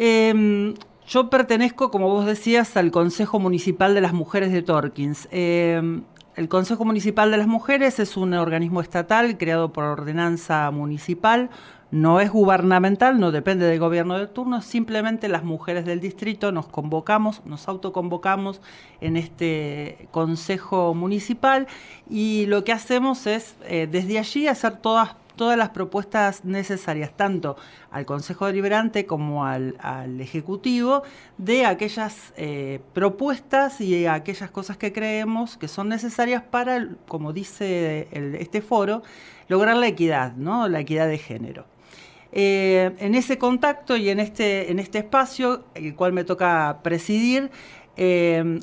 Yo pertenezco, como vos decías, al Consejo Municipal de las Mujeres de Torkins. El Consejo Municipal de las Mujeres es un organismo estatal creado por ordenanza municipal, no es gubernamental, no depende del gobierno de turno, simplemente las mujeres del distrito nos convocamos, nos autoconvocamos en este Consejo Municipal y lo que hacemos es desde allí hacer todas las propuestas necesarias, tanto al Consejo Deliberante como al Ejecutivo, de aquellas propuestas y aquellas cosas que creemos que son necesarias para, como dice este foro, lograr la equidad, ¿no? La equidad de género. En ese contacto y en este espacio, el cual me toca presidir,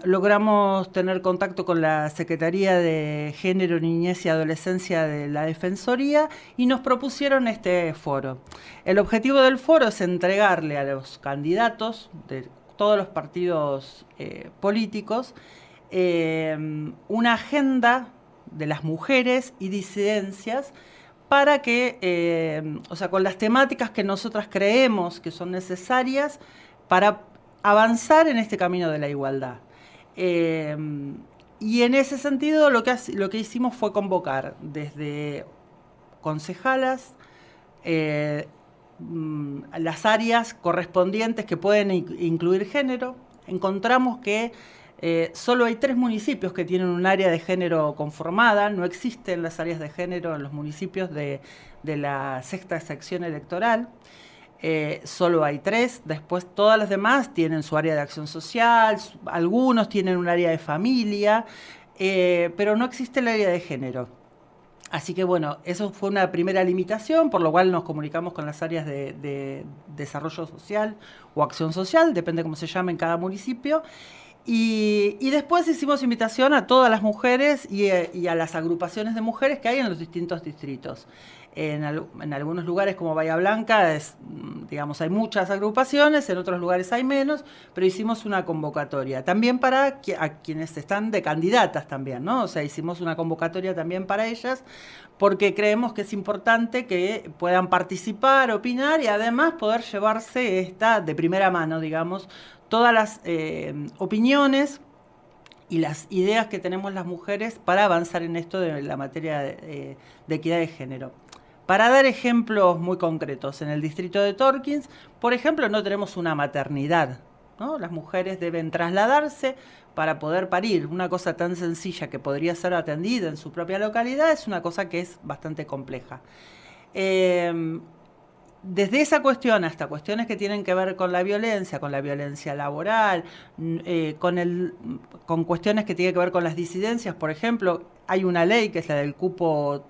logramos tener contacto con la Secretaría de Género, Niñez y Adolescencia de la Defensoría y nos propusieron este foro. El objetivo del foro es entregarle a los candidatos de todos los partidos políticos una agenda de las mujeres y disidencias para que, o sea, con las temáticas que nosotras creemos que son necesarias para avanzar en este camino de la igualdad. Y en ese sentido lo que hicimos fue convocar desde concejalas, las áreas correspondientes que pueden incluir género. Encontramos que solo hay 3 municipios que tienen un área de género conformada, no existen las áreas de género en los municipios de la sexta sección electoral. Solo hay 3, después todas las demás tienen su área de acción social, algunos tienen un área de familia, pero no existe el área de género. Así que bueno, eso fue una primera limitación, por lo cual nos comunicamos con las áreas de desarrollo social o acción social, depende cómo se llame en cada municipio. Y después hicimos invitación a todas las mujeres y a las agrupaciones de mujeres que hay en los distintos distritos. En algunos lugares como Bahía Blanca, digamos, hay muchas agrupaciones, en otros lugares hay menos, pero hicimos una convocatoria. También para a quienes están de candidatas también, ¿no? O sea, hicimos una convocatoria también para ellas, porque creemos que es importante que puedan participar, opinar y además poder llevarse esta de primera mano, digamos, todas las opiniones y las ideas que tenemos las mujeres para avanzar en esto de la materia de equidad de género. Para dar ejemplos muy concretos, en el distrito de Torkins, por ejemplo, no tenemos una maternidad, ¿no? Las mujeres deben trasladarse para poder parir. Una cosa tan sencilla que podría ser atendida en su propia localidad es una cosa que es bastante compleja. Desde esa cuestión hasta cuestiones que tienen que ver con la violencia laboral, con cuestiones que tienen que ver con las disidencias, por ejemplo, hay una ley que es la del cupo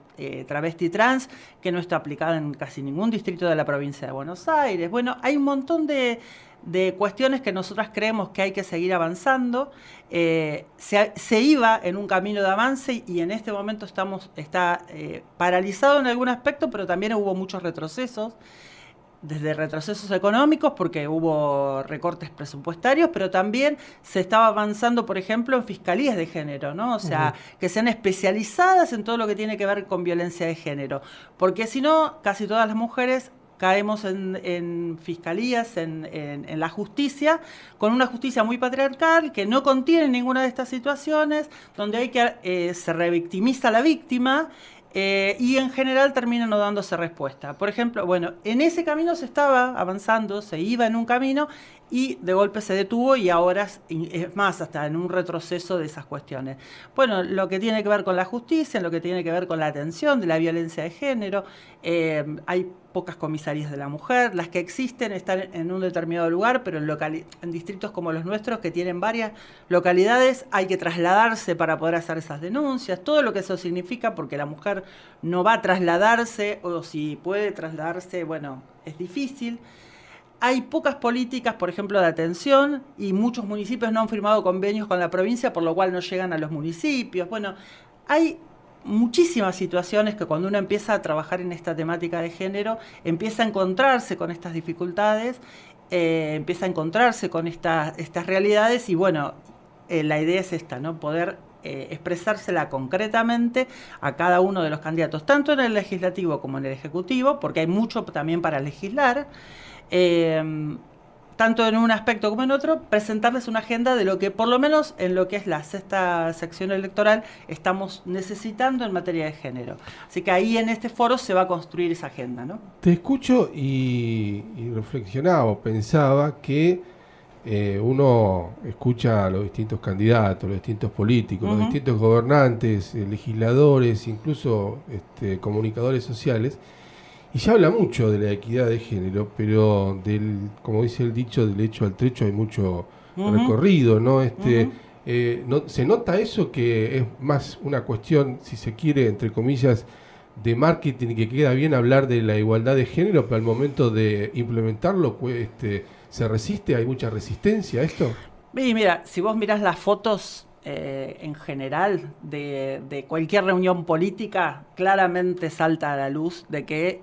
travesti trans, que no está aplicada en casi ningún distrito de la provincia de Buenos Aires. Bueno, hay un montón de cuestiones que nosotras creemos que hay que seguir avanzando. Se iba en un camino de avance y en este momento está paralizado en algún aspecto, pero también hubo muchos retrocesos. Desde retrocesos económicos, porque hubo recortes presupuestarios, pero también se estaba avanzando, por ejemplo, en fiscalías de género, ¿no? O sea, que sean especializadas en todo lo que tiene que ver con violencia de género. Porque si no, casi todas las mujeres caemos en fiscalías, en la justicia, con una justicia muy patriarcal que no contiene ninguna de estas situaciones, donde se revictimiza a la víctima. Y en general termina no dándose respuesta. Por ejemplo, bueno, en ese camino se estaba avanzando, se iba en un camino y de golpe se detuvo y ahora es más, hasta en un retroceso de esas cuestiones. Bueno, lo que tiene que ver con la justicia, lo que tiene que ver con la atención de la violencia de género, hay pocas comisarías de la mujer, las que existen están en un determinado lugar, pero en distritos como los nuestros, que tienen varias localidades, hay que trasladarse para poder hacer esas denuncias, todo lo que eso significa, porque la mujer no va a trasladarse, o si puede trasladarse, bueno, es difícil. Hay pocas políticas, por ejemplo, de atención, y muchos municipios no han firmado convenios con la provincia, por lo cual no llegan a los municipios. Bueno, hay muchísimas situaciones que cuando uno empieza a trabajar en esta temática de género, empieza a encontrarse con estas dificultades, empieza a encontrarse con estas realidades y bueno, la idea es esta, ¿no? Poder expresársela concretamente a cada uno de los candidatos, tanto en el legislativo como en el ejecutivo, porque hay mucho también para legislar. tanto en un aspecto como en otro, presentarles una agenda de lo que, por lo menos en lo que es la sexta sección electoral, estamos necesitando en materia de género. Así que ahí en este foro se va a construir esa agenda, ¿no? Te escucho y reflexionaba o pensaba que uno escucha a los distintos candidatos, los distintos políticos, los distintos gobernantes, legisladores, incluso comunicadores sociales, y se habla mucho de la equidad de género, pero como dice el dicho, del hecho al trecho hay mucho recorrido, ¿no? Se nota eso, que es más una cuestión, si se quiere, entre comillas, de marketing, que queda bien hablar de la igualdad de género, pero al momento de implementarlo se resiste, hay mucha resistencia a esto. Y mira, si vos mirás las fotos en general de cualquier reunión política, claramente salta a la luz de que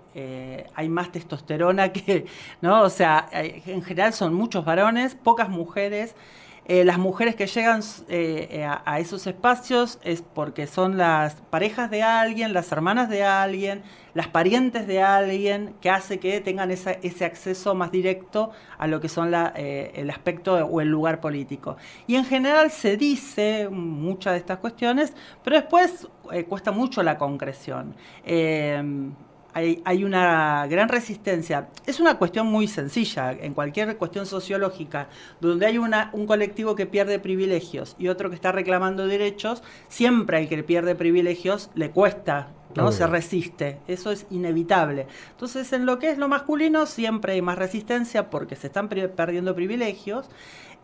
hay más testosterona que, ¿no? O sea, en general son muchos varones, pocas mujeres. Las mujeres que llegan a esos espacios es porque son las parejas de alguien, las hermanas de alguien, las parientes de alguien, que hace que tengan ese acceso más directo a lo que son el aspecto o el lugar político. Y en general se dice muchas de estas cuestiones, pero después cuesta mucho la concreción. Hay una gran resistencia. Es una cuestión muy sencilla. En cualquier cuestión sociológica, donde hay un colectivo que pierde privilegios y otro que está reclamando derechos, siempre al que pierde privilegios le cuesta, ¿no? Se resiste. Eso es inevitable. Entonces, en lo que es lo masculino, siempre hay más resistencia porque se están perdiendo privilegios.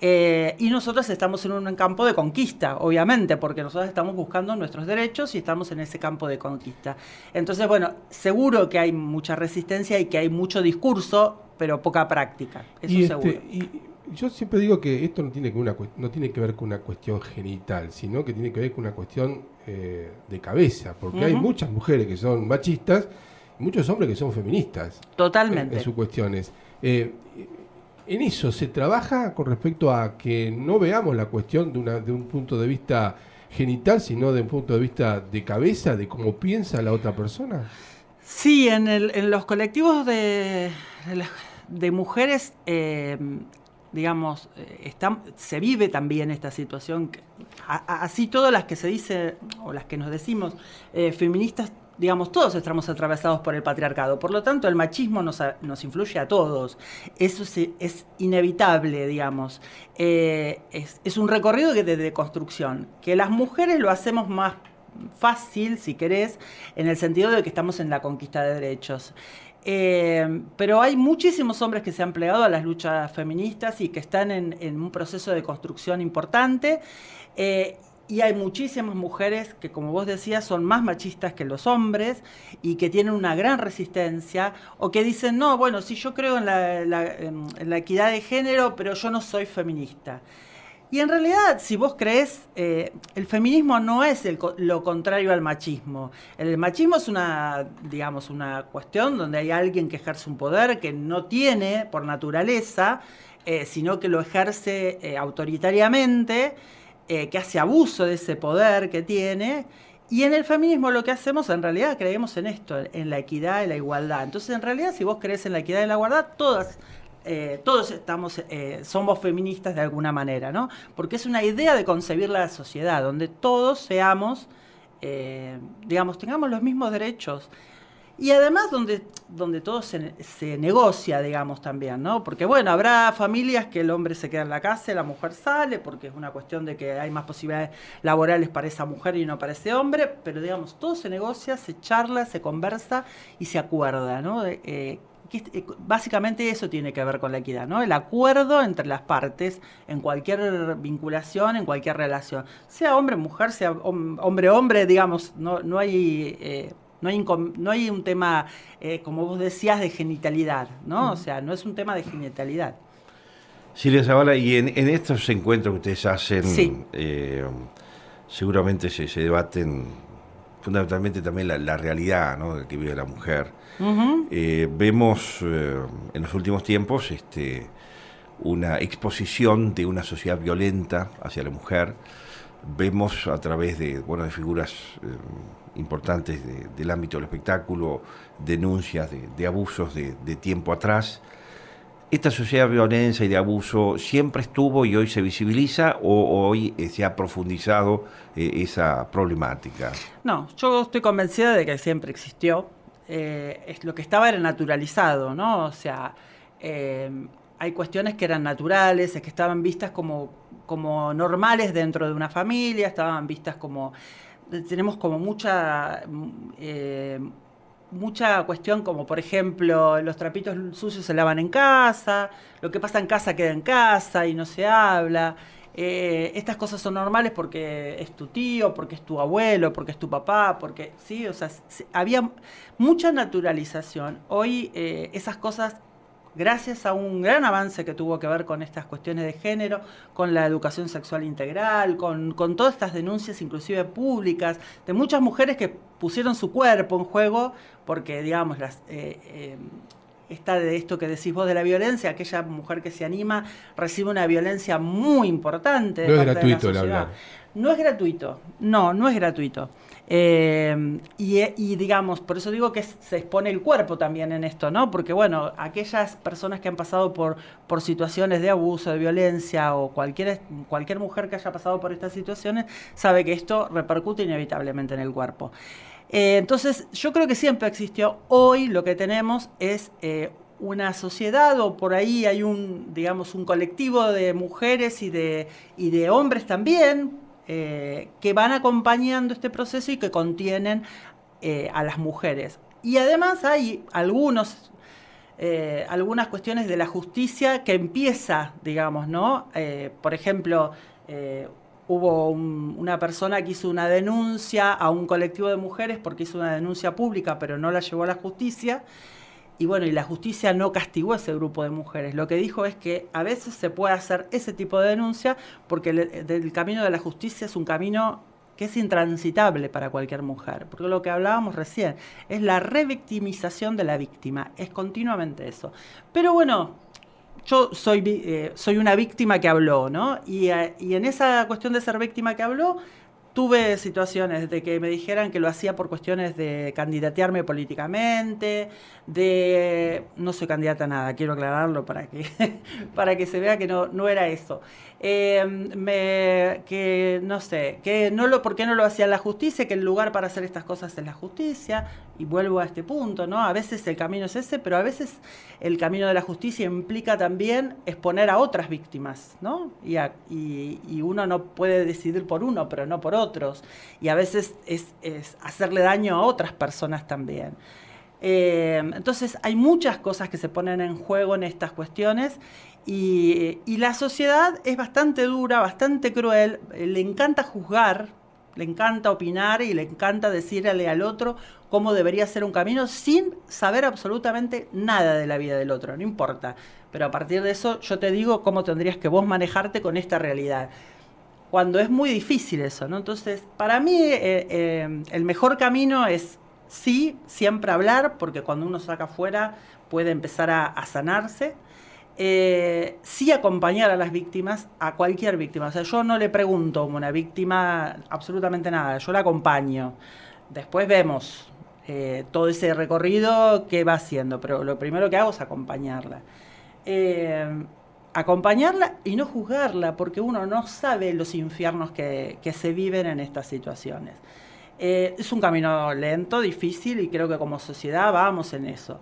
Y nosotros estamos en un campo de conquista, obviamente, porque nosotros estamos buscando nuestros derechos y estamos en ese campo de conquista. Entonces, bueno, seguro que hay mucha resistencia y que hay mucho discurso, pero poca práctica, eso seguro. Y yo siempre digo que esto no tiene que ver con una cuestión genital, sino que tiene que ver con una cuestión de cabeza, porque hay muchas mujeres que son machistas y muchos hombres que son feministas. Totalmente. En sus cuestiones. En eso se trabaja con respecto a que no veamos la cuestión de un punto de vista genital, sino de un punto de vista de cabeza, de cómo piensa la otra persona. Sí, en los colectivos de mujeres, digamos, se vive también esta situación. Así todas las que se dice, o las que nos decimos, feministas, digamos, todos estamos atravesados por el patriarcado. Por lo tanto, el machismo nos influye a todos. Eso es inevitable, digamos. Es un recorrido de construcción. Que las mujeres lo hacemos más fácil, si querés, en el sentido de que estamos en la conquista de derechos. Pero hay muchísimos hombres que se han plegado a las luchas feministas y que están en un proceso de construcción importante. Y hay muchísimas mujeres que, como vos decías, son más machistas que los hombres y que tienen una gran resistencia, o que dicen, no, bueno, sí, yo creo en la equidad de género, pero yo no soy feminista. Y en realidad, si vos creés, el feminismo no es lo contrario al machismo. El machismo es una cuestión donde hay alguien que ejerce un poder que no tiene por naturaleza, sino que lo ejerce autoritariamente, que hace abuso de ese poder que tiene. Y en el feminismo lo que hacemos, en realidad, creemos en esto, en la equidad y la igualdad. Entonces, en realidad, si vos creés en la equidad y la igualdad, todos somos feministas de alguna manera, ¿no? Porque es una idea de concebir la sociedad, donde todos seamos, tengamos los mismos derechos. Y además donde todo se negocia, digamos, también, ¿no? Porque, bueno, habrá familias que el hombre se queda en la casa y la mujer sale, porque es una cuestión de que hay más posibilidades laborales para esa mujer y no para ese hombre, pero, digamos, todo se negocia, se charla, se conversa y se acuerda, ¿no? Básicamente eso tiene que ver con la equidad, ¿no? El acuerdo entre las partes en cualquier vinculación, en cualquier relación. Sea hombre-mujer, sea hombre-hombre, digamos, no hay un tema, como vos decías, de genitalidad, ¿no? O sea, no es un tema de genitalidad. Silvia Zavala, y en estos encuentros que ustedes hacen, sí. Seguramente se debaten fundamentalmente también la realidad, ¿no?, que vive la mujer. Vemos en los últimos tiempos una exposición de una sociedad violenta hacia la mujer. Vemos a través de figuras importantes del ámbito del espectáculo, denuncias de abusos de tiempo atrás. ¿Esta sociedad de violencia y de abuso siempre estuvo y hoy se visibiliza o hoy se ha profundizado esa problemática? No, yo estoy convencida de que siempre existió. Lo que estaba era naturalizado, ¿no? O sea, hay cuestiones que eran naturales, que estaban vistas como normales dentro de una familia, estaban vistas como... Tenemos como mucha cuestión, como por ejemplo, los trapitos sucios se lavan en casa, lo que pasa en casa queda en casa y no se habla. Estas cosas son normales porque es tu tío, porque es tu abuelo, porque es tu papá, porque sí, o sea, había mucha naturalización. Hoy esas cosas, gracias a un gran avance que tuvo que ver con estas cuestiones de género, con la educación sexual integral, con todas estas denuncias inclusive públicas, de muchas mujeres que pusieron su cuerpo en juego, porque digamos, está de esto que decís vos de la violencia, aquella mujer que se anima recibe una violencia muy importante. No es gratuito el hablar. No es gratuito, no es gratuito. Y digamos, por eso digo que se expone el cuerpo también en esto, ¿no? Porque bueno, aquellas personas que han pasado por situaciones de abuso, de violencia, o cualquier mujer que haya pasado por estas situaciones, sabe que esto repercute inevitablemente en el cuerpo. Entonces, yo creo que siempre existió. Hoy lo que tenemos es una sociedad, o por ahí hay un colectivo de mujeres y de hombres también, que van acompañando este proceso y que contienen a las mujeres. Y además hay algunas cuestiones de la justicia que empieza, digamos, ¿no? Por ejemplo, hubo una persona que hizo una denuncia a un colectivo de mujeres porque hizo una denuncia pública, pero no la llevó a la justicia. Y bueno, y la justicia no castigó a ese grupo de mujeres. Lo que dijo es que a veces se puede hacer ese tipo de denuncia porque el camino de la justicia es un camino que es intransitable para cualquier mujer. Porque lo que hablábamos recién es la revictimización de la víctima. Es continuamente eso. Pero bueno, yo soy una víctima que habló, ¿no? Y en esa cuestión de ser víctima que habló, tuve situaciones de que me dijeran que lo hacía por cuestiones de candidatearme políticamente, no soy candidata a nada, quiero aclararlo para que se vea que no era eso. ¿Por qué no lo hacía la justicia? Que el lugar para hacer estas cosas es la justicia, y vuelvo a este punto, ¿no? A veces el camino es ese, pero a veces el camino de la justicia implica también exponer a otras víctimas, ¿no? Y uno no puede decidir por uno, pero no por otros. Y a veces es hacerle daño a otras personas también. Entonces hay muchas cosas que se ponen en juego en estas cuestiones, y la sociedad es bastante dura, bastante cruel, le encanta juzgar, le encanta opinar y le encanta decirle al otro cómo debería ser un camino sin saber absolutamente nada de la vida del otro, no importa. Pero a partir de eso yo te digo cómo tendrías que vos manejarte con esta realidad. Cuando es muy difícil eso, ¿no? Entonces, para mí el mejor camino es sí, siempre hablar, porque cuando uno saca afuera puede empezar a sanarse. Sí acompañar a las víctimas, a cualquier víctima. O sea, yo no le pregunto a una víctima absolutamente nada, yo la acompaño. Después vemos todo ese recorrido que va haciendo, pero lo primero que hago es acompañarla. Acompañarla y no juzgarla, porque uno no sabe los infiernos que se viven en estas situaciones. Es un camino lento, difícil, y creo que como sociedad vamos en eso.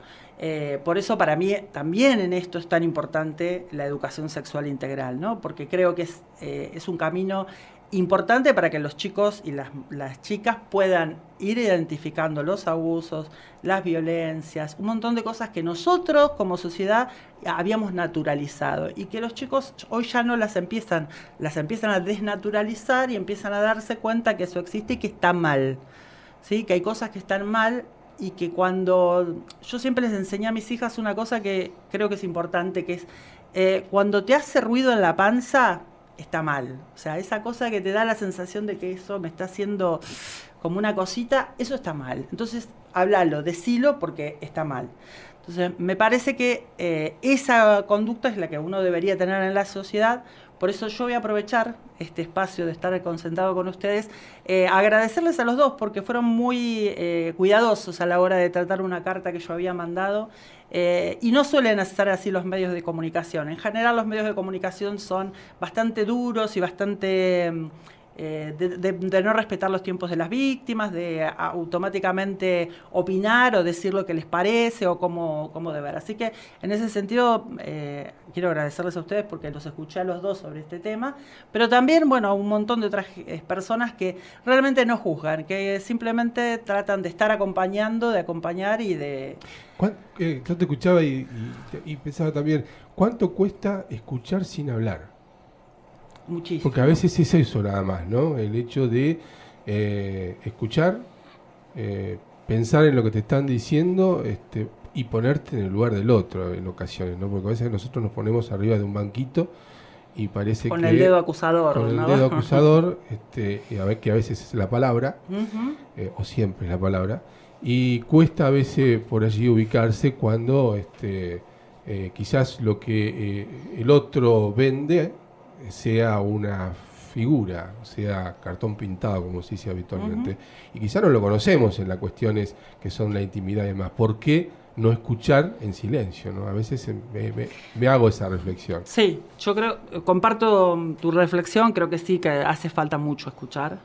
Por eso para mí también en esto es tan importante la educación sexual integral, ¿no? Porque creo que es un camino importante para que los chicos y las chicas puedan ir identificando los abusos, las violencias, un montón de cosas que nosotros como sociedad habíamos naturalizado, y que los chicos hoy ya no las empiezan a desnaturalizar y empiezan a darse cuenta que eso existe y que está mal, ¿sí? Que hay cosas que están mal, y que yo siempre les enseñé a mis hijas una cosa que creo que es importante, que es cuando te hace ruido en la panza, está mal. O sea, esa cosa que te da la sensación de que eso me está haciendo como una cosita, eso está mal. Entonces, háblalo, decilo, porque está mal. Entonces, me parece que esa conducta es la que uno debería tener en la sociedad. Por eso yo voy a aprovechar este espacio de estar concentrado con ustedes, agradecerles a los dos porque fueron muy cuidadosos a la hora de tratar una carta que yo había mandado, y no suelen hacer así los medios de comunicación. En general los medios de comunicación son bastante duros y bastante... de no respetar los tiempos de las víctimas, de automáticamente opinar o decir lo que les parece o cómo deber. Así que en ese sentido quiero agradecerles a ustedes porque los escuché a los dos sobre este tema, pero también, bueno, a un montón de otras personas que realmente no juzgan, que simplemente tratan de estar acompañando, de acompañar y de... Yo te escuchaba y pensaba también, ¿cuánto cuesta escuchar sin hablar? Muchísimo. Porque a veces es eso nada más, ¿no? El hecho de escuchar, pensar en lo que te están diciendo y ponerte en el lugar del otro en ocasiones, ¿no? Porque a veces nosotros nos ponemos arriba de un banquito y parece con que... el dedo acusador. Con ¿no? el dedo acusador, y a ver que a veces es la palabra, o siempre es la palabra, y cuesta a veces por allí ubicarse cuando quizás lo que el otro vende sea una figura, sea cartón pintado, como se dice habitualmente. Y quizá no lo conocemos en las cuestiones que son la intimidad y demás. ¿Por qué no escuchar en silencio, ¿no? A veces me hago esa reflexión. Sí, yo creo, comparto tu reflexión, creo que sí, que hace falta mucho escuchar.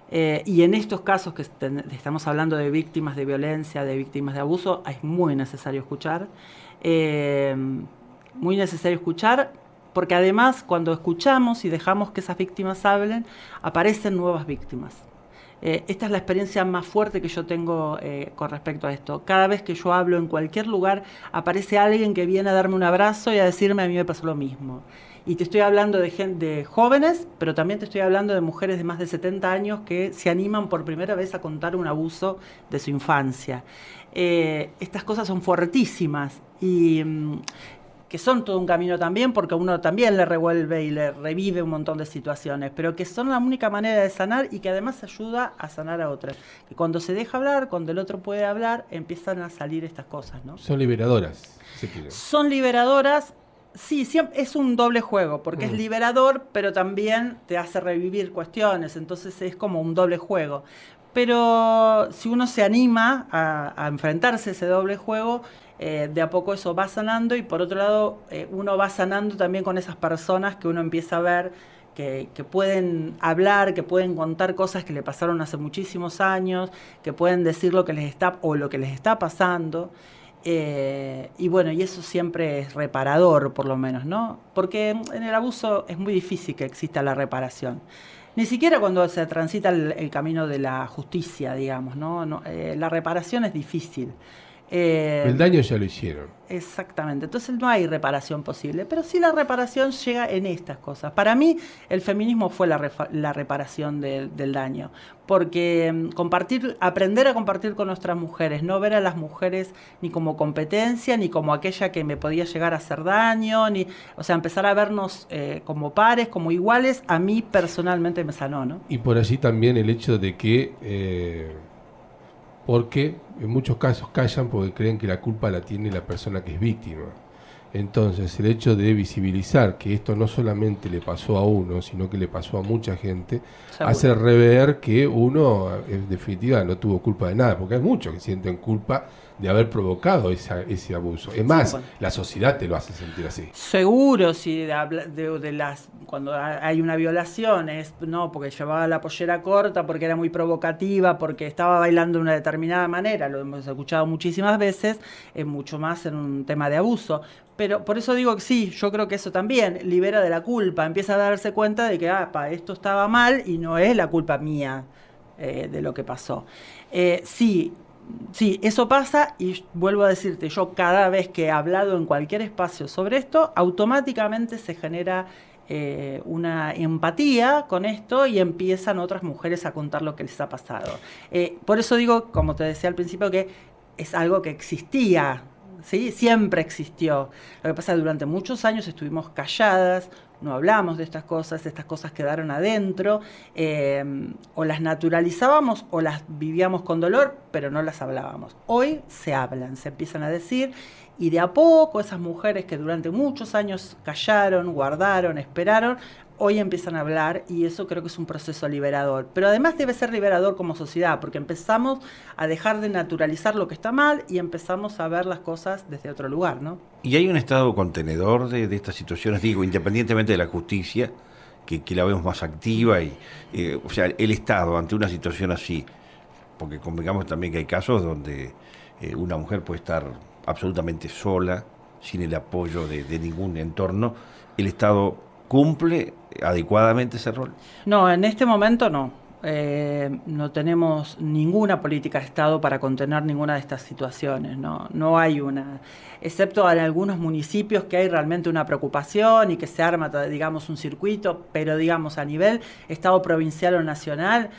Y en estos casos que estamos hablando de víctimas de violencia, de víctimas de abuso, es muy necesario escuchar. Muy necesario escuchar, porque además cuando escuchamos y dejamos que esas víctimas hablen, aparecen nuevas víctimas. Esta es la experiencia más fuerte que yo tengo con respecto a esto. Cada vez que yo hablo en cualquier lugar, aparece alguien que viene a darme un abrazo y a decirme a mí me pasó lo mismo. Y te estoy hablando de jóvenes, pero también te estoy hablando de mujeres de más de 70 años que se animan por primera vez a contar un abuso de su infancia. Estas cosas son fuertísimas y... que son todo un camino también, porque uno también le revuelve y le revive un montón de situaciones, pero que son la única manera de sanar y que además ayuda a sanar a otras. Que cuando se deja hablar, cuando el otro puede hablar, empiezan a salir estas cosas, ¿no? Son liberadoras, si quieren. Son liberadoras, sí, siempre, es un doble juego, porque es liberador, pero también te hace revivir cuestiones, entonces es como un doble juego. Pero si uno se anima a enfrentarse a ese doble juego, de a poco eso va sanando y por otro lado uno va sanando también con esas personas que uno empieza a ver que pueden hablar, que pueden contar cosas que le pasaron hace muchísimos años, que pueden decir lo que les está pasando. Y bueno, y eso siempre es reparador por lo menos, ¿no? Porque en el abuso es muy difícil que exista la reparación. Ni siquiera cuando se transita el camino de la justicia, digamos, ¿no? La reparación es difícil. El daño ya lo hicieron. Exactamente, entonces no hay reparación posible, pero sí la reparación llega en estas cosas. Para mí el feminismo fue la reparación del daño, porque aprender a compartir con nuestras mujeres, no ver a las mujeres ni como competencia, ni como aquella que me podía llegar a hacer daño, o sea, empezar a vernos como pares, como iguales, a mí personalmente me sanó, ¿no? Y por allí también el hecho de que... porque en muchos casos callan porque creen que la culpa la tiene la persona que es víctima. Entonces el hecho de visibilizar que esto no solamente le pasó a uno, sino que le pasó a mucha gente, seguro, hace rever que uno en definitiva no tuvo culpa de nada, porque hay muchos que sienten culpa de haber provocado ese abuso. Es más, sí, bueno, la sociedad te lo hace sentir así. Seguro, si cuando hay una violación es no porque llevaba la pollera corta, porque era muy provocativa, porque estaba bailando de una determinada manera, lo hemos escuchado muchísimas veces, es mucho más en un tema de abuso. Pero por eso digo que sí, yo creo que eso también libera de la culpa, empieza a darse cuenta de que esto estaba mal y no es la culpa mía de lo que pasó. Sí, eso pasa y vuelvo a decirte, yo cada vez que he hablado en cualquier espacio sobre esto, automáticamente se genera una empatía con esto y empiezan otras mujeres a contar lo que les ha pasado. Por eso digo, como te decía al principio, que es algo que existía, ¿sí? Siempre existió. Lo que pasa es que durante muchos años estuvimos calladas, no hablamos de estas cosas quedaron adentro, o las naturalizábamos o las vivíamos con dolor, pero no las hablábamos. Hoy se hablan, se empiezan a decir Y de a poco esas mujeres que durante muchos años callaron, guardaron, esperaron, hoy empiezan a hablar, y eso creo que es un proceso liberador. Pero además debe ser liberador como sociedad, porque empezamos a dejar de naturalizar lo que está mal y empezamos a ver las cosas desde otro lugar, ¿no? Y hay un Estado contenedor de estas situaciones, digo, independientemente de la justicia, que la vemos más activa, y o sea, el Estado ante una situación así, porque convengamos también que hay casos donde una mujer puede estar absolutamente sola, sin el apoyo de ningún entorno. ¿El Estado cumple adecuadamente ese rol? No, en este momento no. No tenemos ninguna política de Estado para contener ninguna de estas situaciones, no hay una, excepto en algunos municipios que hay realmente una preocupación y que se arma, digamos, un circuito, pero digamos a nivel Estado provincial o nacional,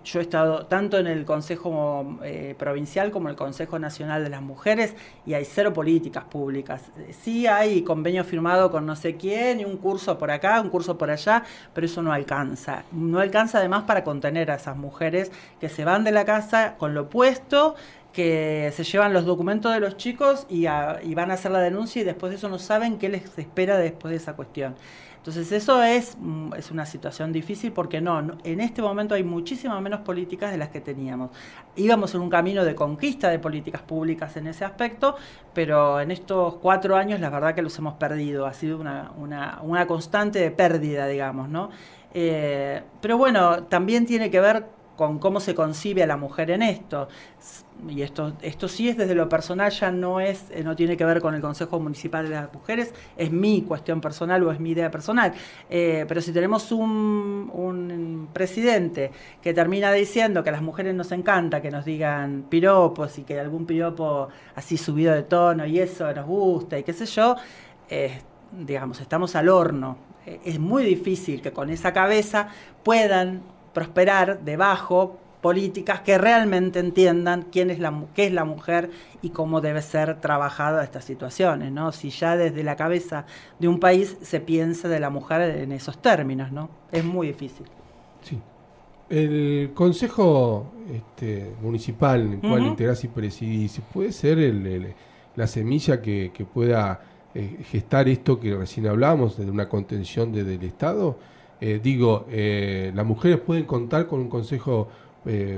yo he estado tanto en el Consejo Provincial como en el Consejo Nacional de las Mujeres, y hay cero políticas públicas. Sí hay convenio firmado con no sé quién, y un curso por acá, un curso por allá, pero eso no alcanza. No alcanza además para contener a esas mujeres que se van de la casa con lo puesto, que se llevan los documentos de los chicos y van a hacer la denuncia, y después de eso no saben qué les espera después de esa cuestión. Entonces eso es una situación difícil, porque en este momento hay muchísimas menos políticas de las que teníamos. Íbamos en un camino de conquista de políticas públicas en ese aspecto, pero en estos 4 años la verdad que los hemos perdido. Ha sido una constante de pérdida, digamos, ¿no? Pero bueno, también tiene que ver con cómo se concibe a la mujer en esto. Y esto sí es desde lo personal, ya no tiene que ver con el Consejo Municipal de las Mujeres, es mi cuestión personal o es mi idea personal. Pero si tenemos un presidente que termina diciendo que a las mujeres nos encanta que nos digan piropos, y que algún piropo así subido de tono y eso nos gusta y qué sé yo, digamos, estamos al horno. Es muy difícil que con esa cabeza puedan prosperar debajo políticas que realmente entiendan qué es la mujer y cómo debe ser trabajada estas situaciones, ¿no? Si ya desde la cabeza de un país se piensa de la mujer en esos términos, ¿no? Es muy difícil. Sí. El Consejo Municipal en el cual integrás y presidís, ¿puede ser la semilla que pueda gestar esto que recién hablábamos, de una contención del Estado? Las mujeres pueden contar con un consejo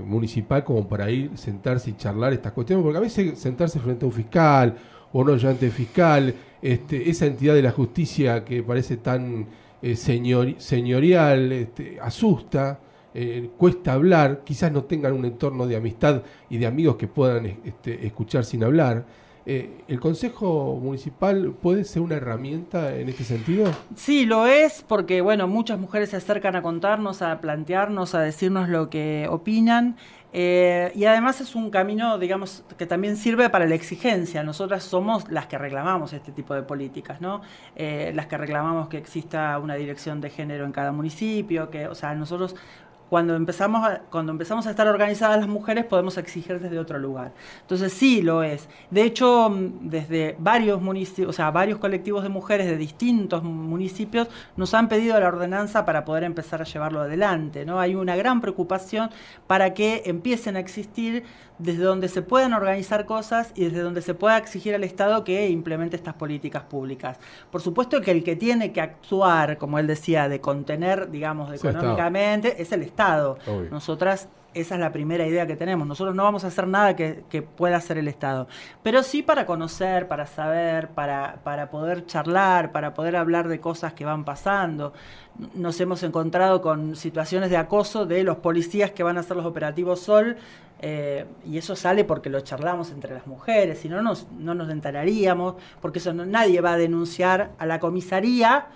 municipal como para ir, sentarse y charlar estas cuestiones, porque a veces sentarse frente a un fiscal o un ayudante fiscal, esa entidad de la justicia que parece tan señorial, asusta, cuesta hablar, quizás no tengan un entorno de amistad y de amigos que puedan escuchar sin hablar. ¿El Consejo Municipal puede ser una herramienta en este sentido? Sí, lo es, porque bueno, muchas mujeres se acercan a contarnos, a plantearnos, a decirnos lo que opinan, y además es un camino, digamos, que también sirve para la exigencia. Nosotras somos las que reclamamos este tipo de políticas, ¿no? Las que reclamamos que exista una dirección de género en cada municipio, o sea, nosotros cuando empezamos a estar organizadas las mujeres podemos exigir desde otro lugar. Entonces sí lo es. De hecho, desde varios municipios, o sea, varios colectivos de mujeres de distintos municipios nos han pedido la ordenanza para poder empezar a llevarlo adelante, ¿no? Hay una gran preocupación para que empiecen a existir desde donde se puedan organizar cosas y desde donde se pueda exigir al Estado que implemente estas políticas públicas. Por supuesto que el que tiene que actuar, como él decía, de contener, digamos, económicamente, es el Estado. Obvio. Nosotras, esa es la primera idea que tenemos. Nosotros no vamos a hacer nada que pueda hacer el Estado. Pero sí para conocer, para saber, para poder charlar, para poder hablar de cosas que van pasando. Nos hemos encontrado con situaciones de acoso de los policías que van a hacer los operativos Sol, y eso sale porque lo charlamos entre las mujeres, si no nos enteraríamos, porque eso nadie va a denunciar a la comisaría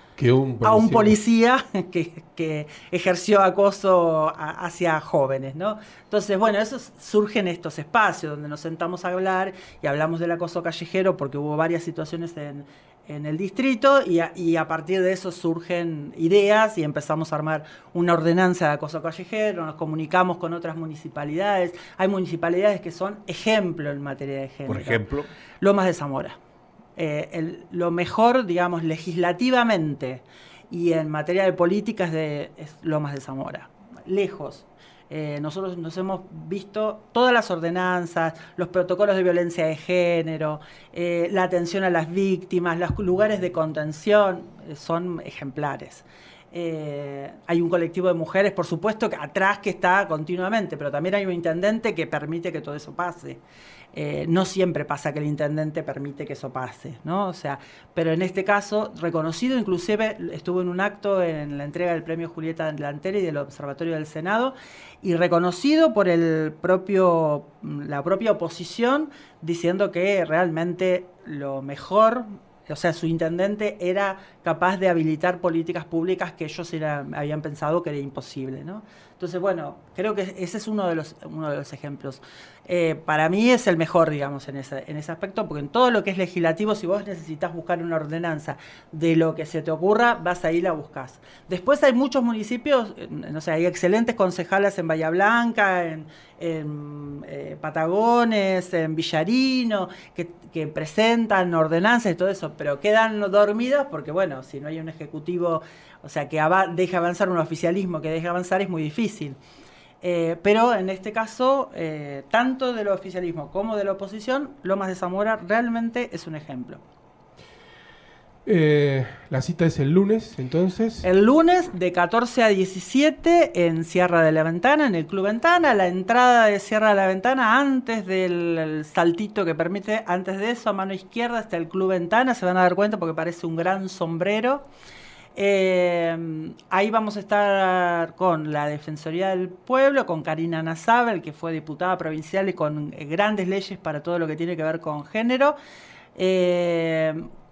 a un policía que ejerció acoso hacia jóvenes, ¿no? Entonces, bueno, eso surge en estos espacios donde nos sentamos a hablar y hablamos del acoso callejero, porque hubo varias situaciones en el distrito, y a partir de eso surgen ideas y empezamos a armar una ordenanza de acoso callejero, nos comunicamos con otras municipalidades. Hay municipalidades que son ejemplo en materia de género. Por ejemplo, Lomas de Zamora. Lo mejor, digamos, legislativamente y en materia de políticas es Lomas de Zamora. Lejos. Nosotros nos hemos visto todas las ordenanzas, los protocolos de violencia de género, la atención a las víctimas, los lugares de contención, son ejemplares. Hay un colectivo de mujeres, por supuesto, que atrás que está continuamente, pero también hay un intendente que permite que todo eso pase. No siempre pasa que el intendente permite que eso pase, ¿no? O sea, pero en este caso, reconocido, inclusive estuvo en un acto en la entrega del premio Julieta Lanteri del Observatorio del Senado, y reconocido por la propia oposición, diciendo que realmente lo mejor, o sea, su intendente era capaz de habilitar políticas públicas que ellos habían pensado que era imposible, ¿no? Entonces, bueno, creo que ese es uno de los ejemplos. Para mí es el mejor, digamos, en ese aspecto, porque en todo lo que es legislativo, si vos necesitas buscar una ordenanza de lo que se te ocurra, vas ahí y la buscas. Después hay muchos municipios, no sé, hay excelentes concejales en Bahía Blanca, en Patagones, en Villarino, que presentan ordenanzas y todo eso, pero quedan dormidas porque, bueno, si no hay un ejecutivo, o sea, que deje avanzar, un oficialismo que deje avanzar, es muy difícil. Pero en este caso, tanto del oficialismo como de la oposición, Lomas de Zamora realmente es un ejemplo. La cita es el lunes, entonces. El lunes de 14 a 17 en Sierra de la Ventana, en el Club Ventana. La entrada de Sierra de la Ventana, antes del saltito que permite, antes de eso, a mano izquierda está el Club Ventana. Se van a dar cuenta porque parece un gran sombrero. Ahí vamos a estar con la Defensoría del Pueblo, con Karina Nazabel, que fue diputada provincial y con grandes leyes para todo lo que tiene que ver con género.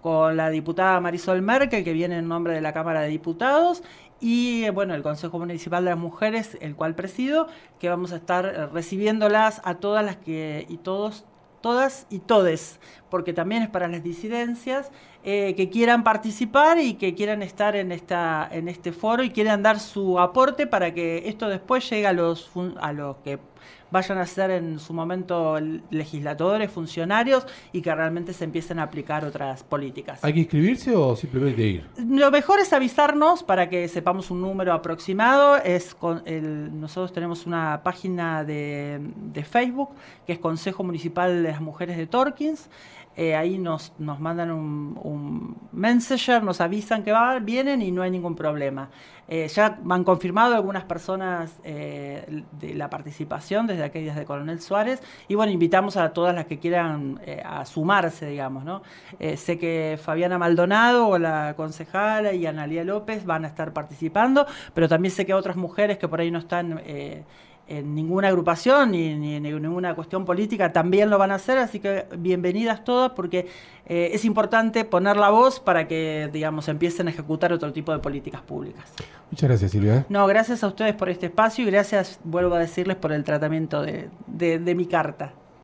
Con la diputada Marisol Merkel, que viene en nombre de la Cámara de Diputados, y bueno, el Consejo Municipal de las Mujeres, el cual presido, que vamos a estar recibiendolaas a todas las todas y todes, porque también es para las disidencias que quieran participar y que quieran estar en este foro y quieran dar su aporte para que esto después llegue a los que vayan a ser en su momento legisladores, funcionarios, y que realmente se empiecen a aplicar otras políticas. ¿Hay que inscribirse o simplemente ir? Lo mejor es avisarnos para que sepamos un número aproximado. Nosotros tenemos una página de Facebook que es Consejo Municipal de las Mujeres de Torkins. Ahí nos mandan un messenger, nos avisan que vienen y no hay ningún problema. Ya han confirmado algunas personas de la participación desde aquellas de Coronel Suárez, y bueno, invitamos a todas las que quieran a sumarse, digamos, ¿no? Sé que Fabiana Maldonado, la concejala, y Analía López van a estar participando, pero también sé que otras mujeres que por ahí no están en ninguna agrupación ni en ninguna cuestión política también lo van a hacer, así que bienvenidas todas, porque es importante poner la voz para que, digamos, empiecen a ejecutar otro tipo de políticas públicas. Muchas gracias, Silvia. No, gracias a ustedes por este espacio y gracias, vuelvo a decirles, por el tratamiento de mi carta.